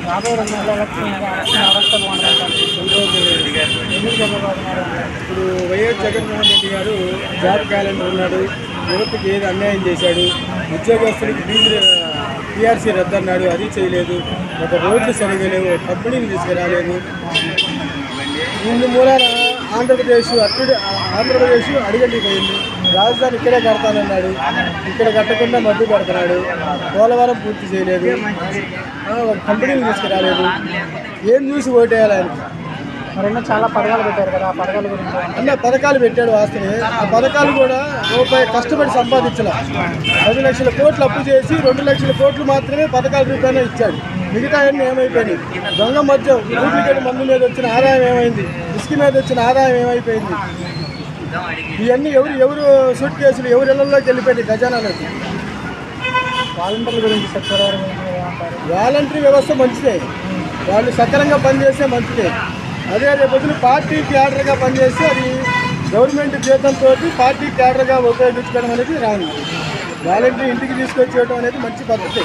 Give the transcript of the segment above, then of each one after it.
రాబోయే రోజుల్లో ఎలక్షన్ అవస్థలు ఇప్పుడు వైఎస్ జగన్మోహన్ రెడ్డి గారు జాబ్ క్యాలెండర్ ఉన్నాడు, యువతకి ఏది అన్యాయం చేశాడు, ఉద్యోగస్తులకి టీఆర్సీ రద్దన్నాడు, అది చేయలేదు, ఒక రోడ్లు సరిగా లేవు, కంపెనీలు తీసుకురాలేదు. ఇందు మూలాన ఆంధ్రప్రదేశ్ అడిగండిపోయింది. రాజధాని ఇక్కడే కడతానన్నాడు, ఇక్కడ కట్టకుండా మడ్డు కడుతున్నాడు. పోలవరం పూర్తి చేయలేదు, కంపెనీలు తీసుకురాలేదు. ఏం చూసి ఓటేయాలి ఆయనకి? మరెన్నో చాలా పథకాలు పెట్టారు కదా, ఆ పథకాల గురించి అన్న పథకాలు పెట్టాడు వాస్తవే. ఆ పథకాలు కూడా రూపాయి కష్టపడి సంపాదించాల. 10 లక్షల కోట్లు అప్పు చేసి 2 లక్షల కోట్లు మాత్రమే పథకాల రూపాయన ఇచ్చాడు. మిగతా అన్నీ ఏమైపోయినాయి? దొంగ మద్యం, డూప్లికేట్ మందు మీద వచ్చిన ఆదాయం ఏమైంది? ఇసుక మీద వచ్చిన ఆదాయం ఏమైపోయింది? ఇవన్నీ ఎవరు సూట్ కేసులు ఎవరి ఇళ్లలోకి వెళ్ళిపోయింది ఖజానాలోకి. వాలంటీర్ల గురించి చెప్తారు. వాలంటరీ వ్యవస్థ మంచిదే, వాళ్ళు సక్రమంగా పనిచేస్తే మంచిదే. అదే రేపొద్దున పార్టీ క్యాడర్గా పనిచేస్తే అది గవర్నమెంట్ జీతంతో పార్టీ క్యాడర్గా ఉపయోగించుకోవడం అనేది రాంగ్. వాలంటీర్ ఇంటికి తీసుకొచ్చేయడం అనేది మంచి పద్ధతి.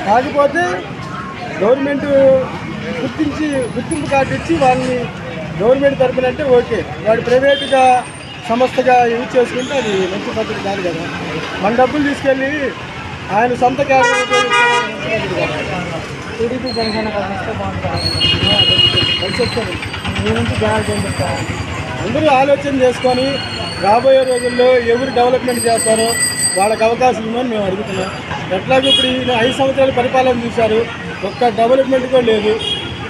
కాకపోతే గవర్నమెంట్ గుర్తింపు కార్డు ఇచ్చి వాళ్ళని గవర్నమెంట్ తరపున అంటే ఓకే, వాడు ప్రైవేటుగా సంస్థగా యూజ్ చేసుకుంటే అది మంచి పద్ధతి కాదు కదా. మన డబ్బులు తీసుకెళ్ళి ఆయన సొంత క్యాడర్ టీడీపీ జనసేన కలిస్తే బాగుంటుంది. కలిసి వస్తారు. మీ నుంచి జనాలు చేస్తారు. అందరూ ఆలోచన చేసుకొని రాబోయే రోజుల్లో ఎవరు డెవలప్మెంట్ చేస్తారో వాళ్ళకి అవకాశం ఉందని మేము అడుగుతున్నాం. ఎట్లాగో ఇప్పుడు ఈయన 5 సంవత్సరాలు పరిపాలన చూశారు, ఒక్క డెవలప్మెంట్ కూడా లేదు.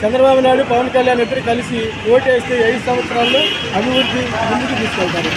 చంద్రబాబు నాయుడు, పవన్ కళ్యాణ్ ఇద్దరు కలిసి ఓటేస్తే 5 సంవత్సరాల్లో అభివృద్ధి ముందుకు తీసుకెళ్తారు.